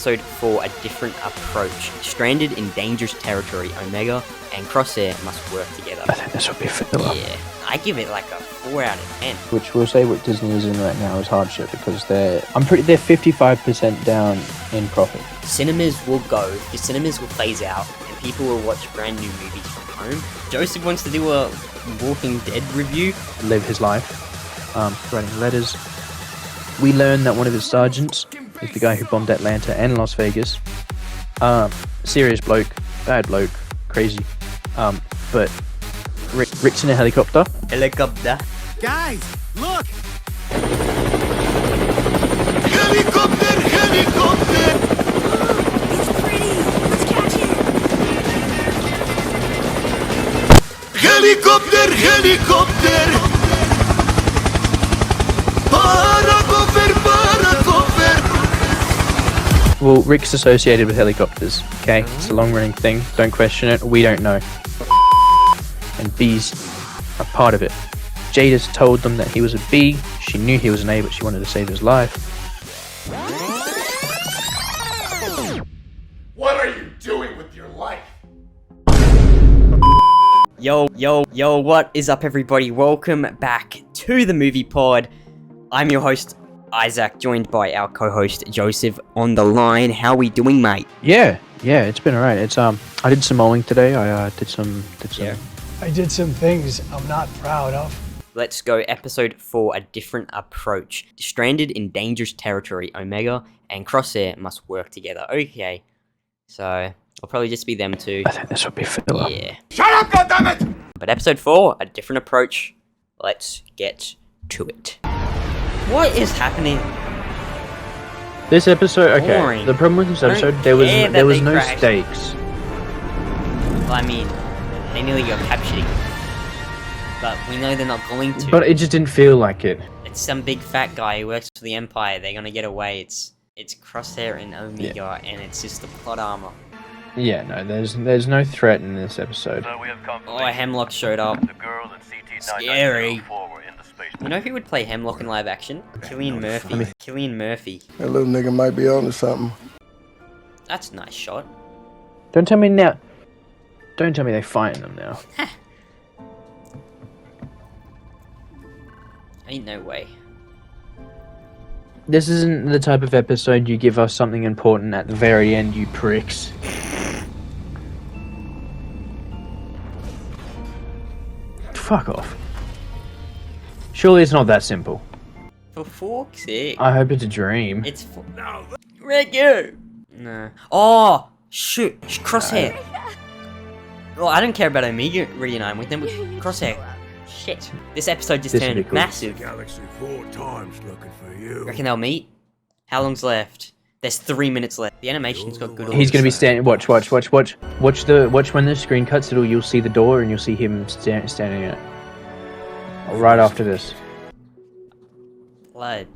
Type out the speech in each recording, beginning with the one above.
episode 4, A Different Approach. Stranded in dangerous territory, Omega and Crosshair must work together. I think this would be filler. Yeah, I give it like a 4 out of 10. Which we'll say what Disney is in right now is hardship because they're 55% down in profit. Cinemas will go, the cinemas will phase out, and people will watch brand new movies from home. Joseph wants to do a Walking Dead review. Live his life, writing letters. We learn that one of his sergeants is the guy who bombed Atlanta and Las Vegas. Serious bloke, bad bloke, crazy. But Rick's in a helicopter. Helicopter. Guys, look! Helicopter! Helicopter! It's pretty! Let's catch it! Helicopter! Helicopter! Paracover! Paracover! Well, Rick's associated with helicopters, okay? It's a long-running thing. Don't question it. We don't know. And bees are part of it. Jada's told them that he was a bee. She knew he was an A, but she wanted to save his life. What are you doing with your life? Yo, what is up, everybody? Welcome back to the Movie Pod. I'm your host, Isaac, joined by our co-host, Joseph, on the line. How we doing, mate? Yeah, it's been alright. It's I did some mowing today. I did some. Yeah. I did some things I'm not proud of. Let's go, episode 4, A Different Approach. Stranded in dangerous territory, Omega and Crosshair must work together. Okay, so it'll probably just be them two. I think this would be filler. Yeah. Shut up, goddammit! But episode 4, A Different Approach. Let's get to it. What is happening? This episode, okay. Boring. The problem with this I don't episode, there was care that there was they no crashed. stakes. Well, I mean, they nearly got captured. But we know they're not going to. But it just didn't feel like it. It's some big fat guy who works for the Empire. They're gonna get away. It's Crosshair and Omega, and it's just the plot armor. Yeah, no, there's no threat in this episode. Oh, Hemlock showed up. Scary. You know who would play Hemlock in live action? Cillian Murphy. Cillian Murphy. That little nigga might be on to something. That's a nice shot. Don't tell me now. Don't tell me they find them now. Ain't no way. This isn't the type of episode you give us something important at the very end, you pricks. Fuck off. Surely it's not that simple. For fork's sake. I hope it's a dream. It's for... Ricky! No. Oh! Shoot! Crosshair! Well, I don't care about Omega reuniting with them. Crosshair. Shit. This episode just This would be turned cool. massive. Galaxy 4 times looking for you. Reckon they'll meet? How long's left? There's 3 minutes left. The animation's got good. He's gonna be standing. Watch when the screen cuts. You'll see the door and you'll see him standing in it. Right after this. Blood.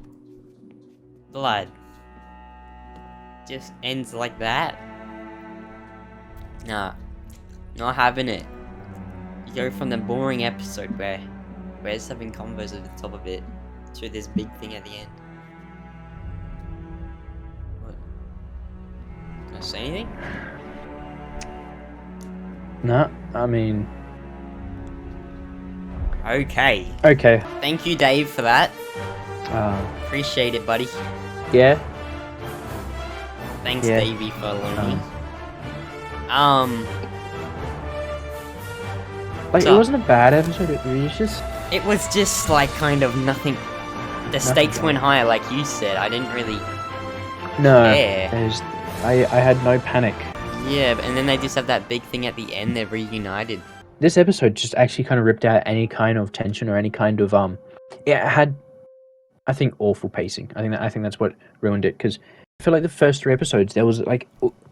Just ends like that? Nah. Not having it. You go from the boring episode where we're just having convos at the top of it to this big thing at the end. What? Can I say anything? No, I mean. Okay. Okay. Thank you, Dave, for that. Appreciate it, buddy. Yeah. Thanks, Yeah. Davey, for learning. Like, So- it wasn't a bad episode, it was just... It was just like kind of nothing. The stakes went higher, like you said. I didn't really. No, Yeah. I had no panic. Yeah, and then they just have that big thing at the end. They're reunited. This episode just actually kind of ripped out any kind of tension or any kind of, it had, I think, awful pacing. I think that's what ruined it, because I feel like the first 3 episodes, there was, like,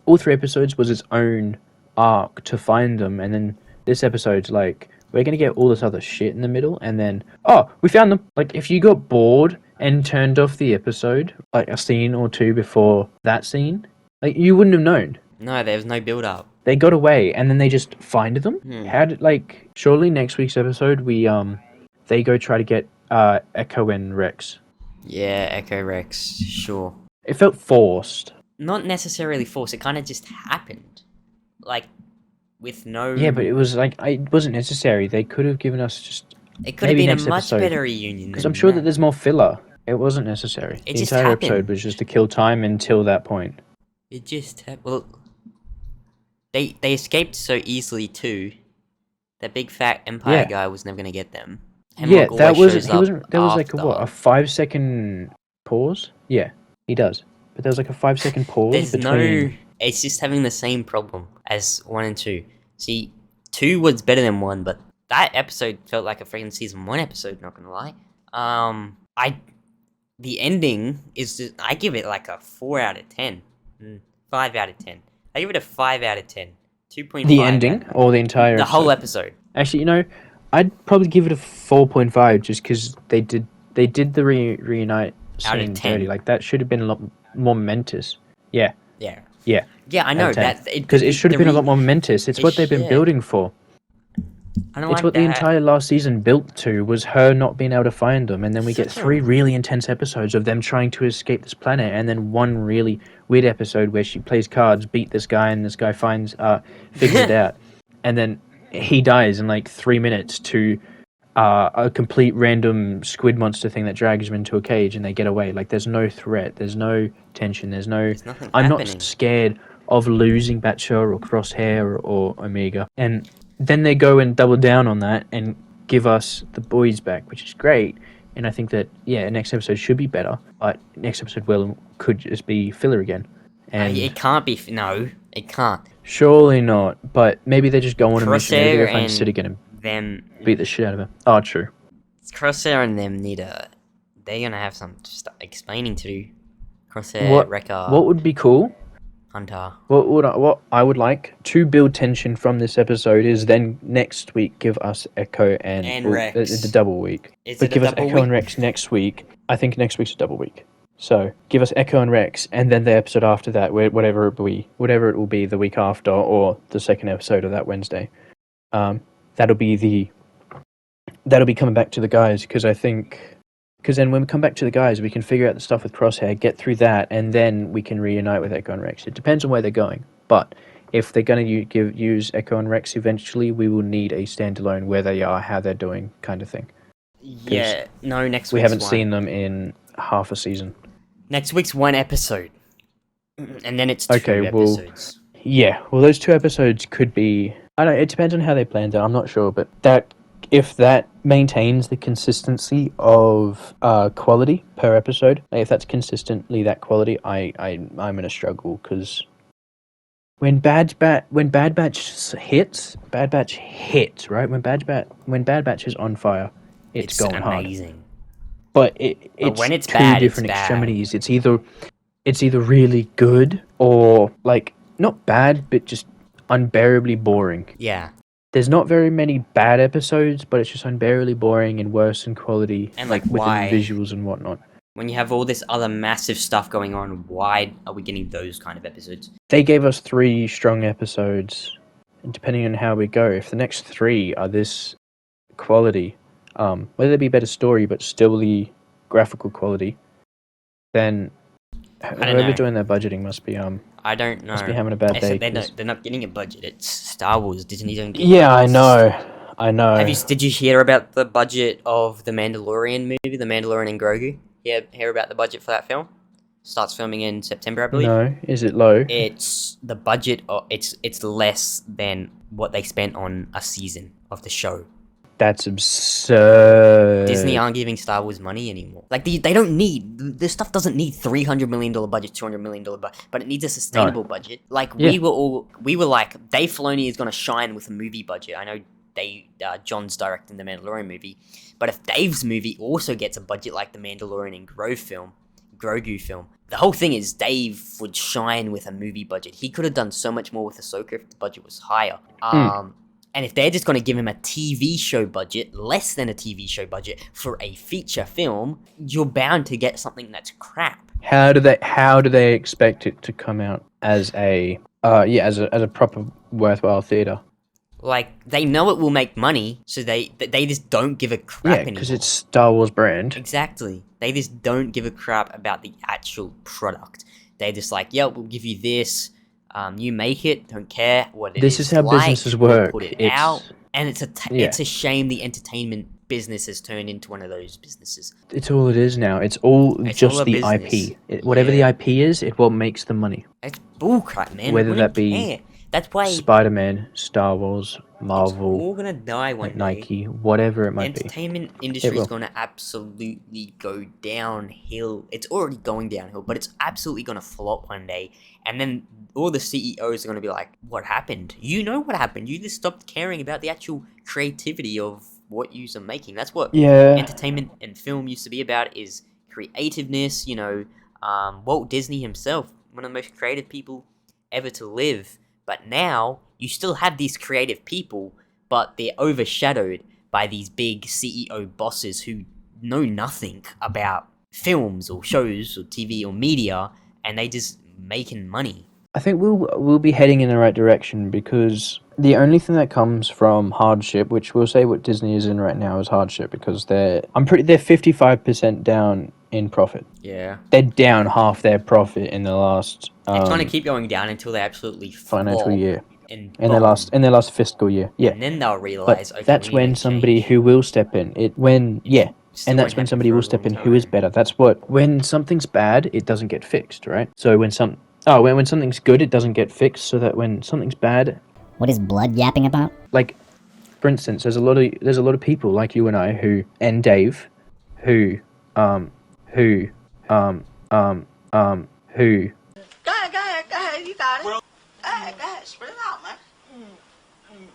all 3 episodes was its own arc to find them, and then this episode's like, we're gonna get all this other shit in the middle, and then, oh, we found them. Like, if you got bored and turned off the episode, like a scene or 2 before that scene, like, you wouldn't have known. No, there was no build up. They got away, and then they just find them. Hmm. How did, like, surely next week's episode, they go try to get Echo and Rex. Yeah, Echo Rex, sure. It felt forced. not necessarily forced. It kind of just happened, like with no. Yeah, but it was like it wasn't necessary. They could have given us just it could have maybe been a next much episode. better reunion. Because I'm sure that there's more filler. It wasn't necessary. It The just entire happened. episode was just to kill time until that point. It just well, they escaped so easily too. That big fat Empire Yeah. guy was never gonna get them. Yeah, Hemlock that always wasn't. shows He up wasn't. There was like a after. what? A 5-second pause. Yeah, he does. But there was like a 5-second pause There's between. no. It's just having the same problem as 1 and 2. See, 2 was better than 1, but that episode felt like a freaking season 1 episode. Not gonna lie. The ending is just, I give it like a 4 out of 10, 5 out of 10. I give it a 5 out of 10. 2.5. The ending or the entire. The whole episode? episode. Actually, you know, I'd probably give it a 4.5 just because they did the reunite Out of scene 10. dirty. Like that should have been a lot more momentous. Yeah, Yeah. yeah. Yeah, I know that Because it should have been a lot more momentous. It's it what they've been should. building for. I don't It's like what that. the entire last season built to, was her not being able to find them, and then we get Such a- 3 really intense episodes of them trying to escape this planet, and then 1 really weird episode where she plays cards, beat this guy, and this guy figures it out, and then he dies in like 3 minutes to a complete random squid monster thing that drags him into a cage, and they get away. Like there's no threat, there's no tension, there's nothing I'm happening. not scared of losing Batshah or Crosshair or Omega, and then they go and double down on that and give us the boys back, which is great. And I think that, yeah, next episode should be better, but next episode could just be filler again. And It can't be. No, it can't. surely not, but maybe they just go on a mission. Maybe Crosshair they find and Sid again and them. beat the shit out of him. Oh, true. Crosshair and them need a. They're gonna have some explaining to do. Crosshair, What Wrecker, what would be cool? Hunter. What I would like to build tension from this episode is then next week give us Echo and Rex. the double week. Is But it a give us double Echo week? and Rex next week. I think next week's a double week. So give us Echo and Rex, and then the episode after that, whatever it will be the week after, or the second episode of that Wednesday. That'll be coming back to the guys, because then when we come back to the guys, we can figure out the stuff with Crosshair, get through that, and then we can reunite with Echo and Rex. It depends on where they're going, but if they're going to use Echo and Rex eventually, we will need a standalone where they are, how they're doing, kind of thing. Yeah, no. Next We week's haven't one. seen them in half a season. Next week's 1 episode, and then it's 2 Okay, well- episodes. Yeah, well, those 2 episodes could be. I don't know. It depends on how they planned it. I'm not sure, but if that maintains the consistency of quality per episode, like if that's consistently that quality, I'm gonna struggle, because when Bad Batch hits, right? When Bad Batch is on fire, it's going hard. amazing. But it's when it's two bad, it's different bad. extremities. It's either really good or like not bad, but just unbearably boring. Yeah, There's not very many bad episodes, but it's just unbearably boring and worse in quality, And, like, with why? the visuals and whatnot. when you have all this other massive stuff going on, why are we getting those kind of episodes? They gave us 3 strong episodes, and depending on how we go, if the next 3 are this quality, whether they be better story but still the graphical quality, then don't whoever know. doing their budgeting must be I don't know. be having a bad day. Except 'cause- they're not getting a budget. It's Star Wars. Disney don't get Yeah, I budgets. know. Did you hear about the budget of the Mandalorian movie, The Mandalorian and Grogu? Hear about the budget for that film? Starts filming in September, I believe. No, is it low? It's the budget. It's less than what they spent on a season of the show. That's absurd. Disney aren't giving Star Wars money anymore. Like they don't need this stuff. Doesn't need $300 million budget, $200 million budget, but it needs a sustainable budget. Like Yeah. we were like, Dave Filoni is gonna shine with a movie budget. I know John's directing the Mandalorian movie, but if Dave's movie also gets a budget like the Mandalorian and Grogu film, the whole thing is Dave would shine with a movie budget. He could have done so much more with Ahsoka if the budget was higher. And if they're just going to give him a TV show budget, less than a TV show budget for a feature film, you're bound to get something that's crap. How do they expect it to come out as a proper worthwhile theater? Like, they know it will make money, so they just don't give a crap Yeah, anymore. because it's Star Wars brand. Exactly. They just don't give a crap about the actual product. They're just like, yeah, we'll give you this. You make it. Don't care what it This is how like, businesses we'll work. put it It's out. And it's yeah. it's a shame the entertainment business has turned into one of those businesses. It's all it is now. It's all It's just all a the business. IP. Whatever the Yeah. IP is, it what makes the money. It's bullcrap, man. Whether We that don't be care. That's why Spider-Man, Star Wars, it's Marvel, all gonna die one day. Nike, whatever it The might be. entertainment industry is will. going to absolutely go downhill. It's already going downhill, but it's absolutely going to flop one day. And then all the CEOs are going to be like, what happened? You know what happened. You just stopped caring about the actual creativity of what you are making. That's what Yeah. entertainment and film used to be about, is creativeness. Walt Disney himself, one of the most creative people ever to live. But now, you still have these creative people, but they're overshadowed by these big CEO bosses who know nothing about films or shows or TV or media, and they just making money. I think we'll be heading in the right direction, because the only thing that comes from hardship, which we'll say what Disney is in right now is hardship, because they're 55% down in profit. Yeah. They're down half their profit in the last They're trying to keep going down until they absolutely financial flop year. and In their last fiscal year. Yeah. And then they'll realize, But okay, that's we need to when make somebody change. who will step in. Still And that's won't when happen somebody for will a step long in who is time. better. That's when something's bad, it doesn't get fixed, right? So when something's good, it doesn't get fixed, so that when something's bad, What is blood yapping about? like, for instance, there's a lot of people like you and I and Dave who who Go ahead, you got it. Go ahead, spit it out, man.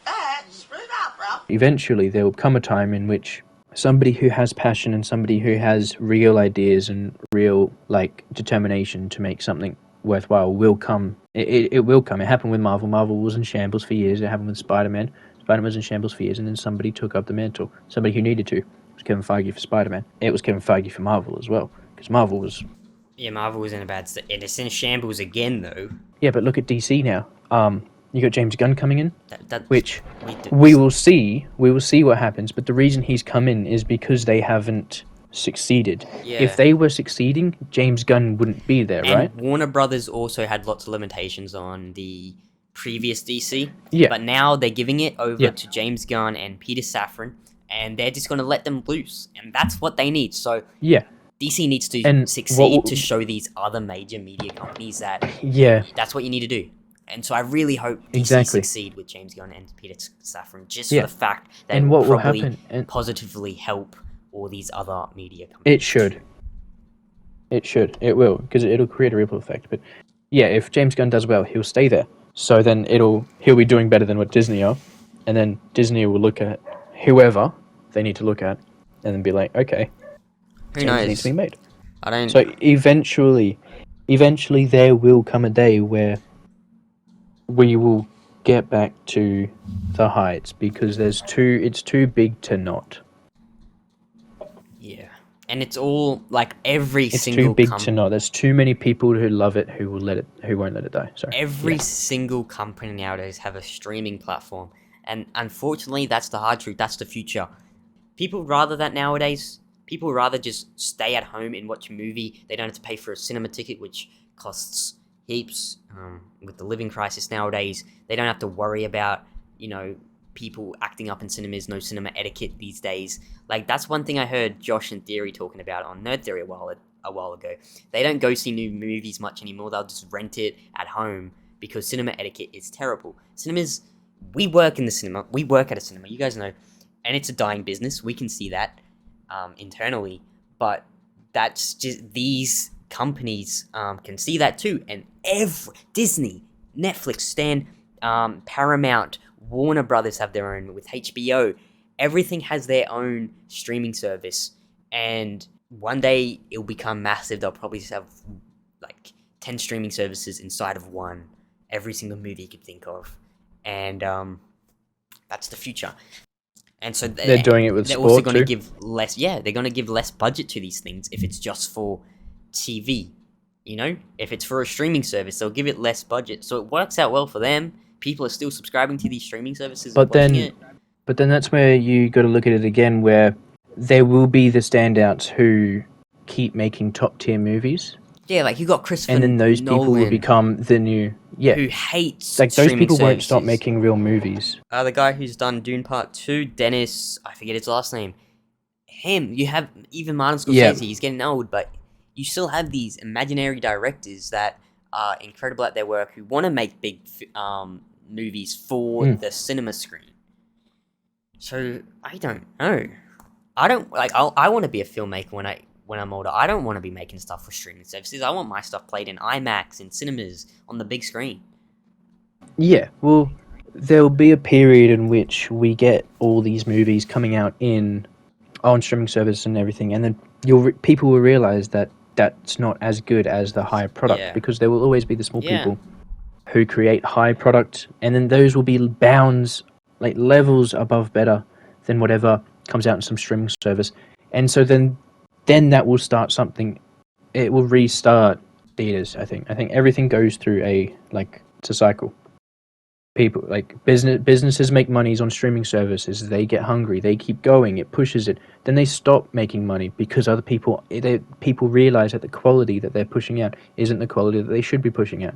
Go ahead, spit it out, bro. eventually there will come a time in which somebody who has passion and somebody who has real ideas and real determination to make something worthwhile will come. It will come. It happened with Marvel. Marvel was in shambles for years. It happened with Spider-Man. Spider-Man was in shambles for years, and then somebody took up the mantle. Somebody who needed to. It was Kevin Feige for Spider-Man. It was Kevin Feige for Marvel as well, because Marvel was. Yeah, Marvel was in a bad state. And it's in shambles again, though. Yeah, but look at DC now. You got James Gunn coming in, which we we will see. We will see what happens. But the reason he's come in is because they haven't succeeded. Yeah. If they were succeeding, James Gunn wouldn't be there, And right? Warner Brothers also had lots of limitations on the previous DC. Yeah. But now they're giving it over Yeah. to James Gunn and Peter Safran, and they're just going to let them loose. And that's what they need. So Yeah. DC needs to And succeed to show these other major media companies that Yeah. that's what you need to do. And so I really hope DC Exactly. succeed with James Gunn and Peter Safran, just Yeah. for the fact that And it what will will probably happen? And positively help all these other media companies. it should. It should. It will, because it'll create a ripple effect. But yeah, if James Gunn does well, he'll stay there. So then he'll be doing better than what Disney are, and then Disney will look at whoever they need to look at, and then be like, okay, Who change knows? needs to be made. I don't. So eventually there will come a day where we will get back to the heights, because it's too big to not. Yeah, and it's all like every It's single too big to not. There's too many people who love it who won't let it die. Sorry. Every Yeah. single company nowadays have a streaming platform, and unfortunately, that's the hard truth. That's the future. People rather that nowadays. People rather just stay at home and watch a movie. They don't have to pay for a cinema ticket, which costs heaps. With the living crisis nowadays, they don't have to worry about people acting up in cinemas. No cinema etiquette these days. Like, that's one thing I heard Josh and Theory talking about on Nerd Theory a while ago. They don't go see new movies much anymore. They'll just rent it at home because cinema etiquette is terrible. Cinemas, we work in the cinema. We work at a cinema. You guys know, and it's a dying business. We can see that internally, but that's just these companies can see that too. And every Disney, Netflix, Stan, Paramount, Warner Brothers have their own with HBO. Everything has their own streaming service, and one day it'll become massive. They'll probably just have like 10 streaming services inside of one. Every single movie you could think of, and that's the future. And so They're doing it with they're sport also going to too. give less. Yeah, they're going to give less budget to these things if it's just for TV. If it's for a streaming service, they'll give it less budget, so it works out well for them. People are still subscribing to these streaming services. But and watching then, it. but then that's where you got to look at it again, where there will be the standouts who keep making top tier movies, Yeah, like you got Christopher and then those people will Nolan, become the new who hates like those streaming people won't stop services. making real movies. The guy who's done Dune Part 2, Dennis, I forget his last name. Him, you have even Martin Scorsese, Yeah. he's getting old, but you still have these imaginary directors that are incredible at their work who want to make big movies for the cinema screen. So, I don't know. I don't, like, I want to be a filmmaker when I'm older. I don't want to be making stuff for streaming services. I want my stuff played in IMAX, in cinemas, on the big screen. Yeah, well, there'll be a period in which we get all these movies coming out on streaming service and everything, and then people will realize that that's not as good as the high product, Yeah. because there will always be the small Yeah. people who create high product, and then those will be bounds, like levels above better than whatever comes out in some streaming service, and so then that will start something. It will restart theaters. I think everything goes through it's a cycle. People like businesses make monies on streaming services. They get hungry, they keep going, it pushes it, then they stop making money because other people realize that the quality that they're pushing out isn't the quality that they should be pushing out.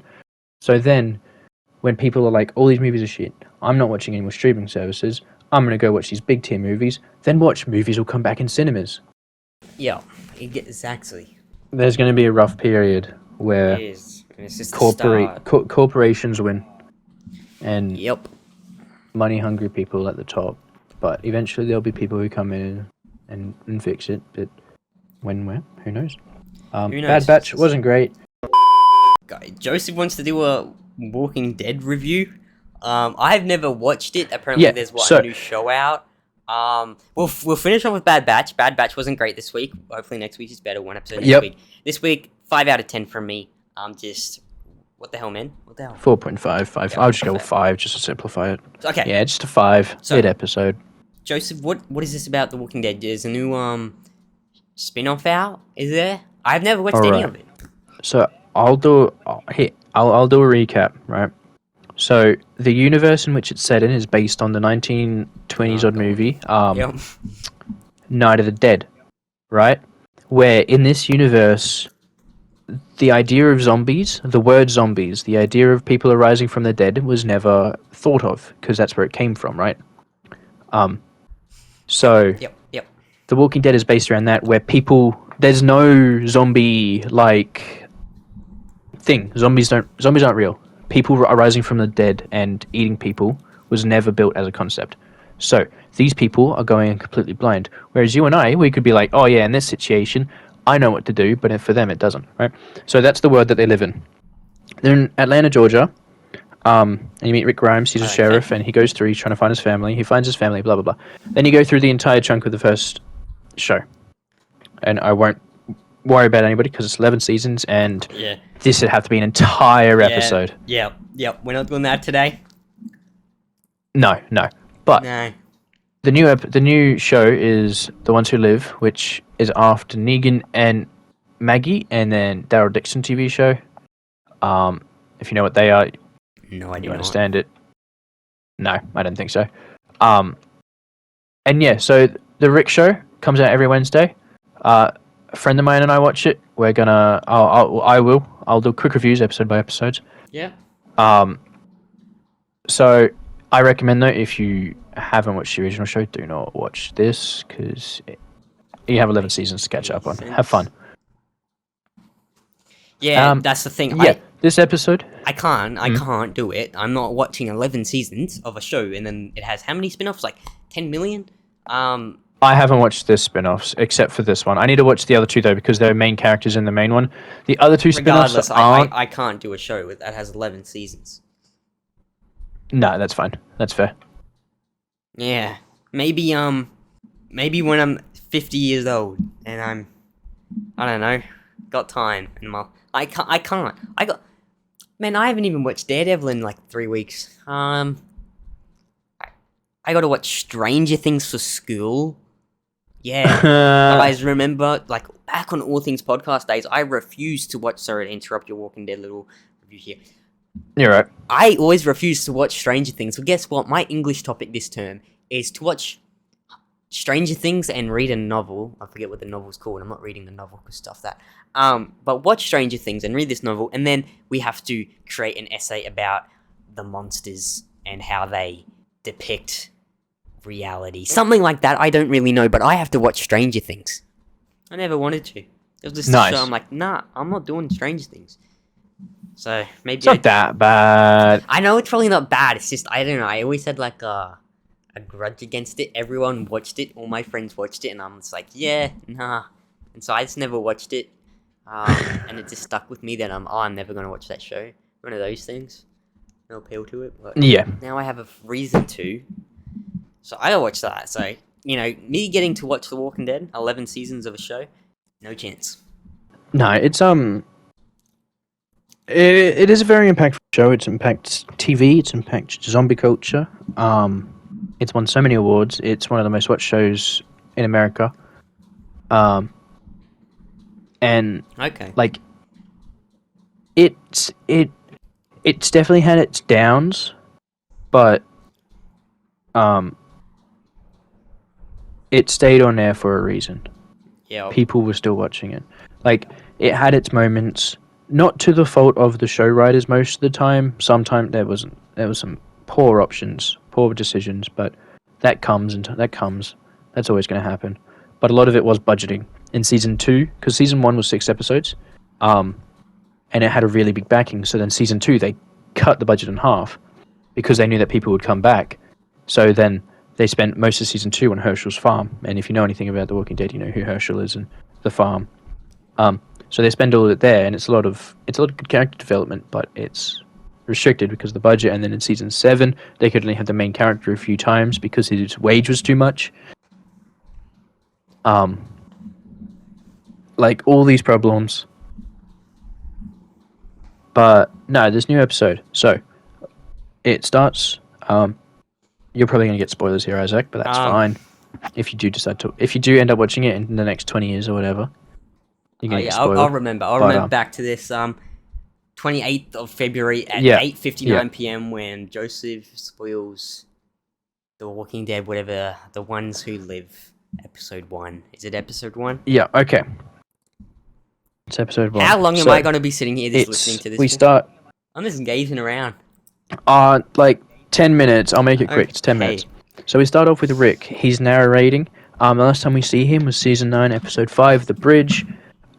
So then when people are like, all these movies are shit, I'm not watching any more streaming services, I'm gonna go watch these big tier movies, then watch movies will come back in cinemas. Yeah, exactly. There's going to be a rough period where It is. And it's just the start. corporations win and Yep. money hungry people at the top, but eventually there'll be people who come in and fix it. But when, where, who knows? Who knows? Bad Batch wasn't great. Joseph wants to do a Walking Dead review. I've never watched it. Apparently, Yeah, there's so- a new show out. We'll finish off with Bad Batch. Bad Batch wasn't great this week. Hopefully next week is better. One episode next Yep. week. This week, 5 out of 10 from me. Just what the hell, man? What the hell? 4.5, 5. Yeah, I'll just go okay. with 5 just to simplify it. Okay, Yeah, just a 5. So- Good episode. Joseph, what is this about The Walking Dead? There's a new spin-off out. Is there? I've never watched any Alright. of it. So I'll do a recap, right? So the universe in which it's set in is based on the 1920s odd movie, Yep. Night of the Dead, right? Where in this universe, the idea of zombies, the word zombies, the idea of people arising from the dead was never thought of because that's where it came from, right? So Yep. The Walking Dead is based around that, where there's no zombie like thing. Zombies aren't real. People arising from the dead and eating people was never built as a concept. So these people are going in completely blind. Whereas you and I, we could be like, oh yeah, in this situation, I know what to do, but for them it doesn't, right? So that's the world that they live in. They're in Atlanta, Georgia, and you meet Rick Grimes. He's a Okay. sheriff, and he goes through. He's trying to find his family. He finds his family. Blah blah blah. Then you go through the entire chunk of the first show, and I won't worry about anybody because it's 11 seasons, and Yeah. this would have to be an entire episode. Yep. We're not doing that today. No. But No. the new show is The Ones Who Live, which is after Negan and Maggie, and then Daryl Dixon TV show. If you know what they are, No idea. you understand it. No, I don't think so. And yeah, so the Rick show comes out every Wednesday. A friend of mine and I watch it. We're gonna. I'll do quick reviews episode by episodes. Yeah. So I recommend though, if you haven't watched the original show, do not watch this because you have 11 seasons to catch up on. Have fun. Yeah, that's the thing. Yeah, this episode. I can't do it. I'm not watching 11 seasons of a show and then it has how many spin-offs? Like 10 million? I haven't watched this spin-offs except for this one. I need to watch the other two though because they're main characters in the main one. The other two spin-offs Regardless, aren't. I can't do a show that has 11 seasons. No, that's fine. That's fair. Yeah. Maybe when I'm 50 years old and I don't know, got time and I can't. Man, I haven't even watched Daredevil in like 3 weeks. I gotta watch Stranger Things for school. Yeah. Guys, remember, like, back on All Things Podcast days, I refused to watch... Sorry to interrupt your Walking Dead little review here. You're right. I always refused to watch Stranger Things. Well, guess what? My English topic this term is to watch Stranger Things and read a novel. I forget what the novel's called. I'm not reading the novel because stuff that. But watch Stranger Things and read this novel, and then we have to create an essay about the monsters and how they depict reality. Something like that. I don't really know, but I have to watch Stranger Things. I never wanted to. It was just a show. I'm like, nah, I'm not doing Stranger Things. So maybe It's not that bad. I know it's probably not bad. It's just I don't know. I always had like a grudge against it. Everyone watched it. All my friends watched it, and I'm just like, yeah, nah. And so I just never watched it. And it just stuck with me that I'm never gonna watch that show. One of those things. No appeal to it. But Yeah. now I have a reason to. So I gotta watch that. So me getting to watch The Walking Dead, 11 seasons of a show, no chance. No, it's it is a very impactful show. It's impacts TV. It's impacts zombie culture. It's won so many awards. It's one of the most watched shows in America. And Okay. like it's definitely had its downs, but it stayed on there for a reason. Yeah. People were still watching it. Like, it had its moments, not to the fault of the show writers most of the time. Sometimes there was some poor options, poor decisions, but that comes. That's always going to happen. But a lot of it was budgeting. In season 2, because season 1 was 6 episodes, and it had a really big backing. So then season 2, they cut the budget in half because they knew that people would come back. So then they spent most of season 2 on Herschel's farm. And if you know anything about The Walking Dead, you know who Herschel is and the farm. So they spend all of it there, and it's a lot of good character development, but it's restricted because of the budget. And then in season 7, they could only have the main character a few times because his wage was too much. Like, all these problems. But no, this new episode. So it starts. You're probably gonna get spoilers here, Isaac, but that's fine. If you do end up watching it in the next 20 years or whatever, you're gonna get spoiled. I'll remember. I'll remember back to this 28th of February at 8:59 p.m. when Joseph spoils The Walking Dead, whatever, The Ones Who Live, episode 1. Is it episode 1? Yeah. Okay. It's episode 1. How long am I gonna be sitting here just listening to this? We start. I'm just gazing around. Like 10 minutes. I'll make it quick. It's 10 minutes. So we start off with Rick. He's narrating. The last time we see him was season 9, episode 5, The Bridge.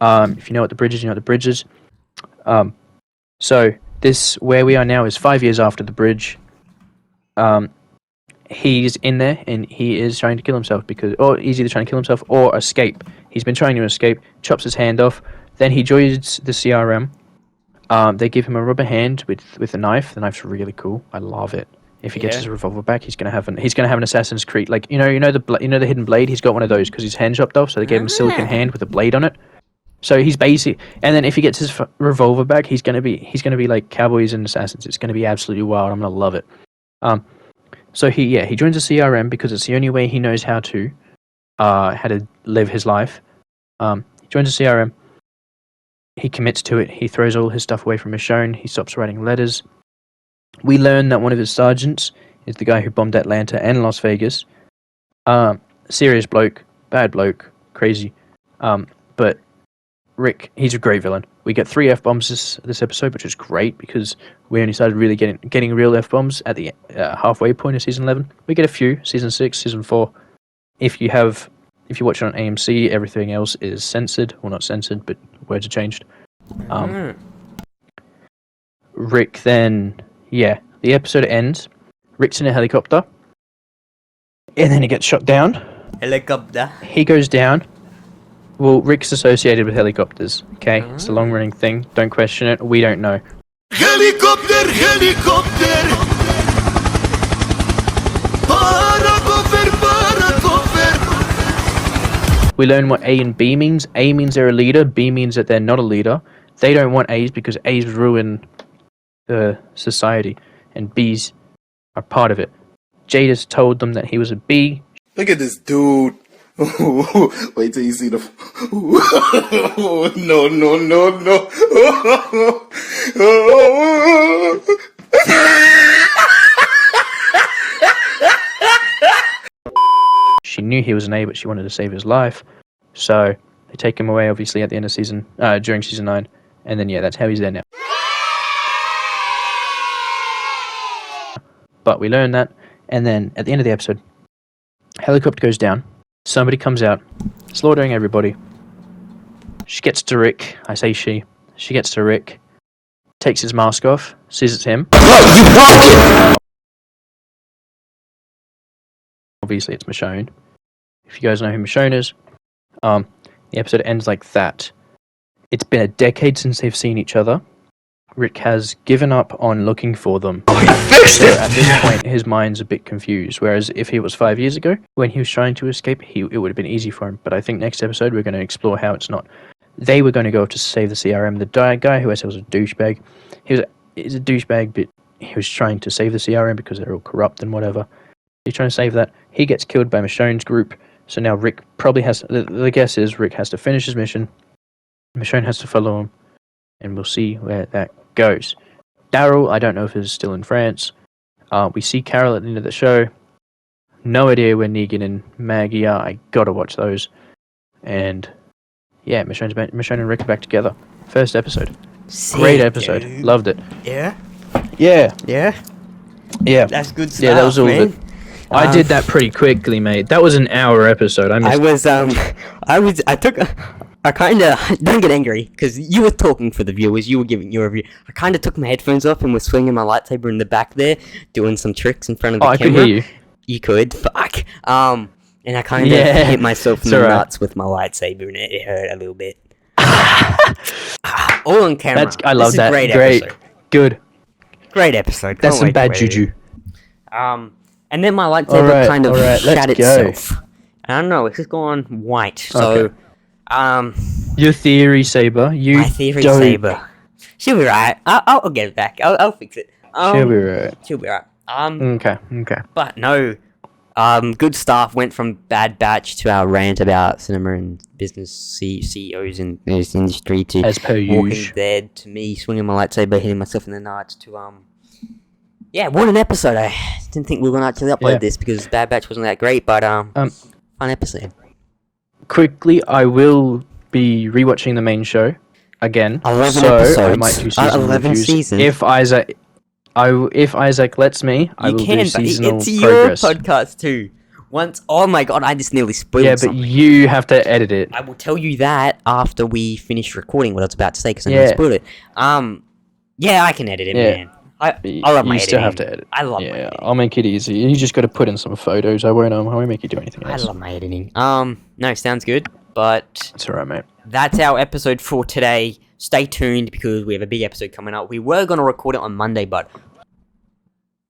If you know what The Bridge is, you know what The Bridge is. So this, where we are now, is 5 years after The Bridge. He's in there and he is trying to kill himself or he's either trying to kill himself or escape. He's been trying to escape, chops his hand off. Then he joins the CRM. They give him a rubber hand with a knife. The knife's really cool. I love it. If he gets his revolver back, he's gonna have an Assassin's Creed, like you know the hidden blade. He's got one of those because his hand chopped off, so they gave him a silicon hand with a blade on it. So he's basic. And then if he gets his revolver back, he's gonna be like Cowboys and Assassins. It's gonna be absolutely wild. I'm gonna love it. So he joins the CRM because it's the only way he knows how to live his life. He joins the CRM. He commits to it. He throws all his stuff away from Michonne. He stops writing letters. We learn that one of his sergeants is the guy who bombed Atlanta and Las Vegas. Serious bloke, bad bloke, crazy. But Rick, he's a great villain. We get 3 F-bombs this episode, which is great because we only started really getting real F-bombs at the halfway point of season 11. We get a few, season 6, season 4. If you watch it on AMC, everything else is censored. Well, not censored, but words are changed. Rick then, the episode ends. Rick's in a helicopter. And then he gets shot down. Helicopter. He goes down. Well, Rick's associated with helicopters, okay? It's a long-running thing. Don't question it. We don't know. Helicopter, helicopter. We learn what A and B means. A means they're a leader. B means that they're not a leader. They don't want A's because A's ruin the society, and B's are part of it. Jada's told them that he was a B. Look at this dude. Wait till you see the. No, no, no, no. she knew he was an A, but she wanted to save his life. So they take him away, obviously, at the end of during season 9. And then, yeah, that's how he's there now. But we learn that. And then at the end of the episode, helicopter goes down. Somebody comes out, slaughtering everybody. She gets to Rick. I say she. She gets to Rick, takes his mask off, sees it's him. Obviously, it's Michonne. If you guys know who Michonne is, the episode ends like that. It's been a decade since they've seen each other. Rick has given up on looking for them. So at this point, his mind's a bit confused. Whereas if he was 5 years ago, when he was trying to escape, it would have been easy for him. But I think next episode, we're going to explore how it's not. They were going to go to save the CRM. The guy who I said was a douchebag. He's a douchebag, but he was trying to save the CRM because they're all corrupt and whatever. He's trying to save that. He gets killed by Michonne's group. So now Rick probably has... The guess is Rick has to finish his mission. Michonne has to follow him. And we'll see where that goes. Daryl, I don't know if he's still in France. We see Carol at the end of the show. No idea where Negan and Maggie are. I gotta watch those. And yeah, Michonne and Rick are back together. First episode. Sick, Great episode. dude. Loved it. Yeah? Yeah. Yeah? Yeah. That's good stuff, Yeah, that was all man. good. I did that pretty quickly, mate. That was an hour episode. I kind of, don't get angry, because you were talking for the viewers, you were giving your review. I kind of took my headphones off and was swinging my lightsaber in the back there, doing some tricks in front of the I camera. could hear you. You could, fuck. And I kind of hit myself in the nuts with my lightsaber, and it hurt a little bit. All on camera. I love that. Great Great. episode. Good. Great episode. That's Can't some wait to bad rate it. juju. And then my lightsaber kind of let's shat go. itself. I don't know, it's just gone white, so... Okay. Your theory saber. My theory don't... saber. She'll be right. I'll get it back. I'll fix it. She'll be right. She'll be right. Okay. But no. Good stuff. Went from Bad Batch to our rant about cinema and business CEOs in this industry to As per Walking usual. Dead to me swinging my lightsaber, hitting myself in the nuts to yeah, what an episode. I didn't think we were gonna actually upload this because Bad Batch wasn't that great, but fun episode. Quickly, I will be rewatching the main show again. 11 so episodes. I might do seasonal 11 reviews. seasons. If Isaac lets me, I will do seasonal it's progress. your podcast too. Oh my god, I just nearly spoiled Yeah, something. but you have to edit it. I will tell you that after we finish recording what I was about to say because I nearly spoiled it. Yeah, I can edit it, man. I love my editing. You still have to edit. I love my editing. I'll make it easy. You just got to put in some photos. I won't make you do anything I else. love my editing. No, sounds good. But It's alright, mate. that's our episode for today. Stay tuned because we have a big episode coming up. We were gonna record it on Monday, but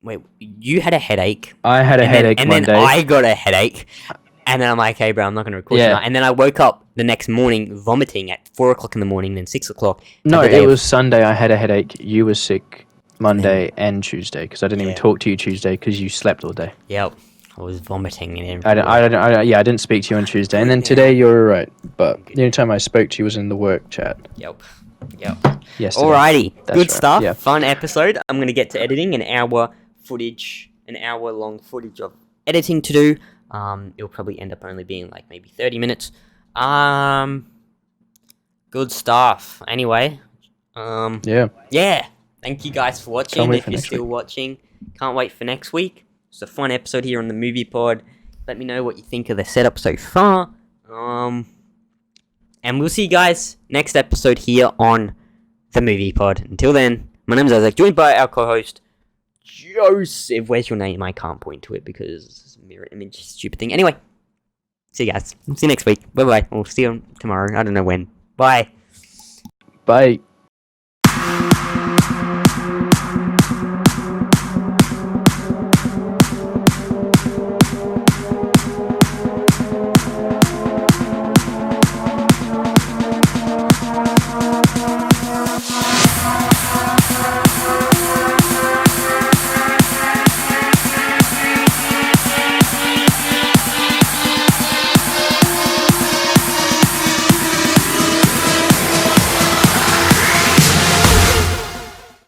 wait, you had a headache. I had a headache and Monday. then I got a headache. And then I'm like, hey, bro, I'm not going to record tonight. And then I woke up the next morning vomiting at 4 o'clock in the morning, then 6 o'clock. No, it was Sunday. I had a headache. You were sick Monday and Tuesday because I didn't even talk to you Tuesday because you slept all day. Yep. I was vomiting and I didn't speak to you on Tuesday. And then today you were alright. But the only time I spoke to you was in the work chat. Yep. Yesterday. Alrighty. That's Good right, stuff. yeah. Fun episode. I'm going to get to editing. An hour long footage of editing to do. It'll probably end up only being like maybe 30 minutes. Good stuff. Anyway, yeah. Thank you guys for watching. Can't wait If for you're next still week. watching, can't wait for next week. It's a fun episode here on the Movie Pod. Let me know what you think of the setup so far. And we'll see you guys next episode here on the Movie Pod. Until then, my name is Isaac, joined by our co-host Joseph. Where's your name? I can't point to it because it's a mirror image stupid thing. Anyway, see you guys. See you next week. Bye bye. We'll see you tomorrow. I don't know when. Bye. Bye.